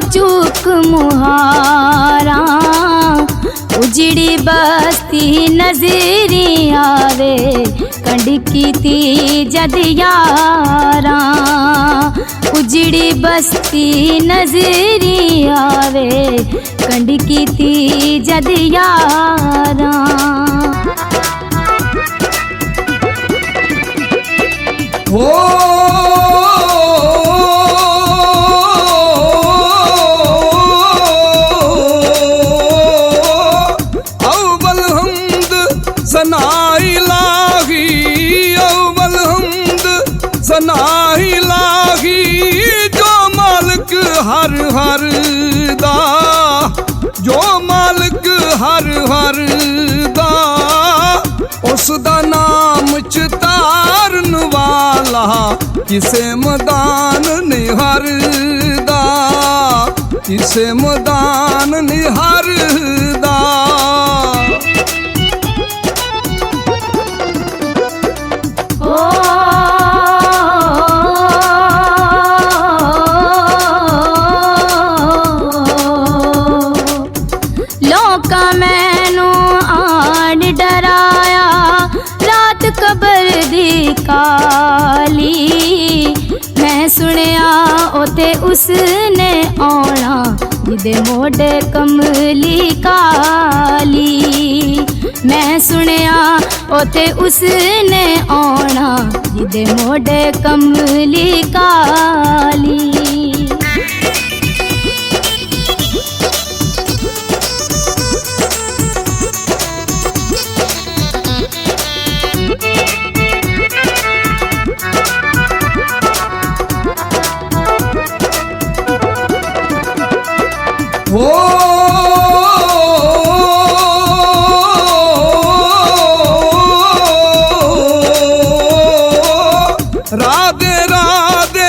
चूक मुहारा, उजड़ी बस्ती नजरी आवे, कंड कीती जद यारा। उजड़ी बस्ती नजरी आवे, कंड कीती जद यारा। हो अव्वल हमद सना इलाही, अव्वल हमद सना इलाही, जो मालिक हर हर दा, जो मालिक हर हर दा, उस दा नाम चितारन वाला, किसे मैदान निहारदा, किसे मैदान निहारदा। लोका मैनू आन डराया, रात कबर दी काली, मैं सुनिया ओते उसने आना, जिदे मोढे कमली काली। मैं सुनिया ओते उसने आना, जिदे मोढे कमली काली। हो राधे राधे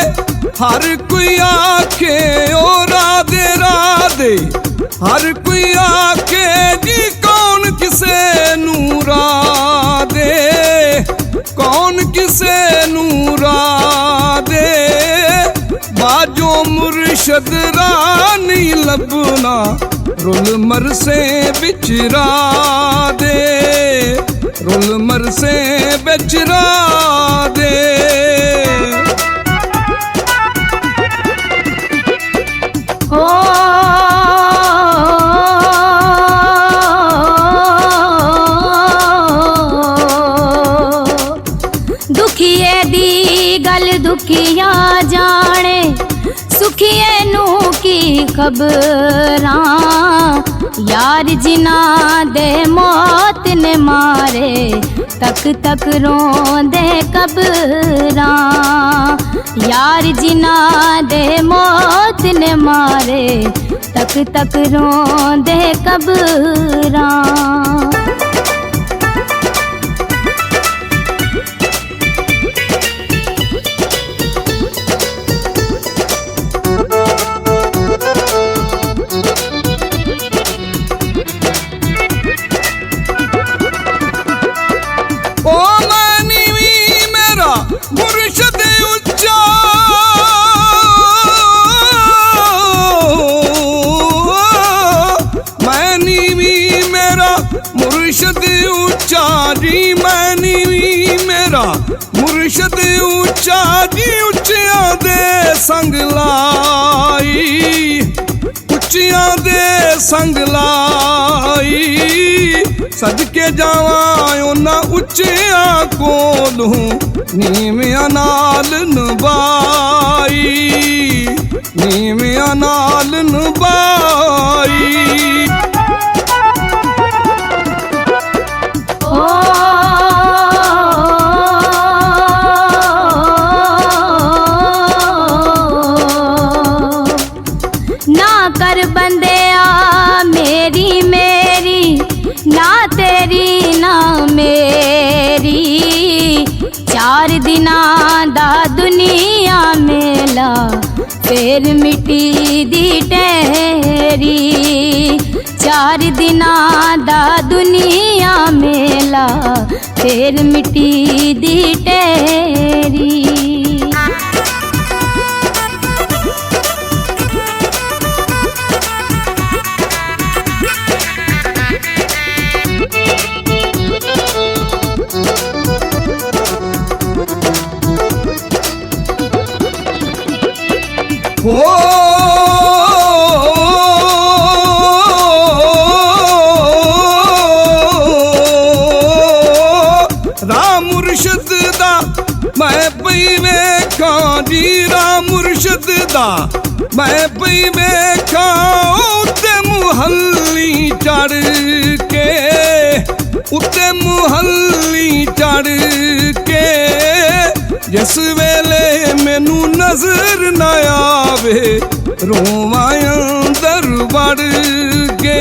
हर कोई आखे, ओ राधे राधे हर कोई आखे, जी कौन किसे नूरा दे, कौन किसे नूरा दे, बाजो मुर्शद रानी लबना, रुल मरसे बिचरा दे, रुल मरसे बिचरा दे। हो दुखिए दी गल दुखिया जाने, सुखिए नू की खबरां, यार जिना दे मौत ने मारे, तक तक रोंदे कबरां। यार जिना दे मौत ने मारे, तक तक रोंदे कबरां। ओ मैनी भी मेरा मुर्शद उच्चा, मैनी भी मेरा मुर्शद ऊंचा जी, मैनी भी मेरा मुर्शद ऊंचा जी, उच्चिया दे संग लाई, उच्चिया दे संग लाई, सदके जावा उन्ना उच्चिया कोलूं, नीविया नाल नबाई, नीविया नाल नबाई। ना कर बंदिया मेरी मेरी, ना तेरी ना मेरी, चार दिना दा दुनिया मेला, फिर मिट्टी दी टेरी। चार दिना दा दुनिया मेला, फिर मिट्टी दी टेरी। हो राम मुर्शद दा मैं पई वेखां जी राम मुर्शद दा मैं पई वेखां उत्ते मुहल्ली चढ़ के उत्ते मुहल्ली चढ़ के जिस वेले मैनू नजर न आवे रोवां अंदर वड़ के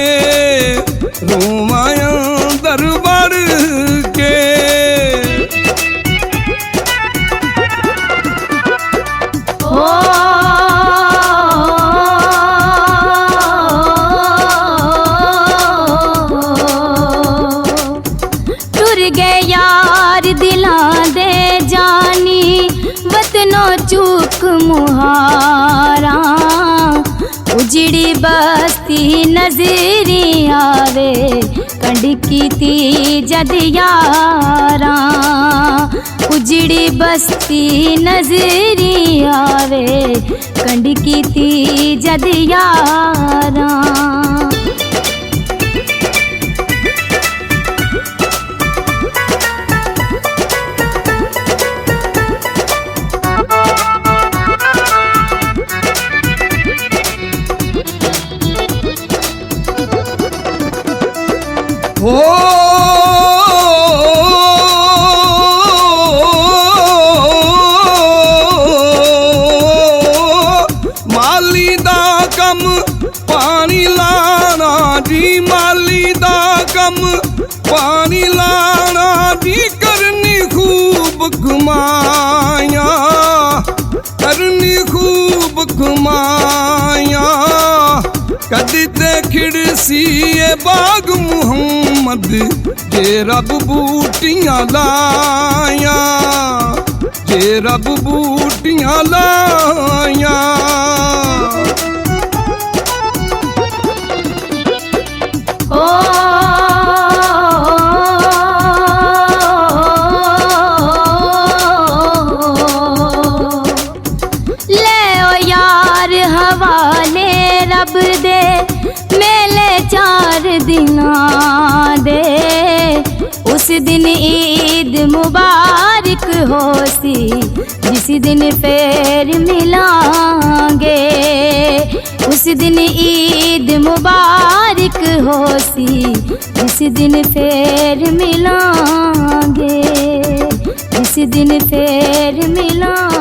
रोवां अंदर वड़ के टुर गए यार दिलां दे जानी वतनों चूक मुहारा उजड़ी बस्ती नजरी आवे कंड कीती जद यारा उजड़ी बस्ती नजरी आवे कंड कीती जद यारा हो माली दा कम पानी लाना जी माली दा कम पानी लाना जी करनी खूब कमाया करनी खूब कमाया कदी ते खिड़सी ए बाग मुहम्मद जे रब बूटियां लाया जे रब बूटियां लाया ले ओ यार हवाले रब दे मेले 4 दिनां दे उस दिन ईद मुबारक होसी जिस दिन फिर मिलांगे उस दिन ईद मुबारक होसी जिस दिन फिर मिलांगे जिस दिन फिर मिलांगे।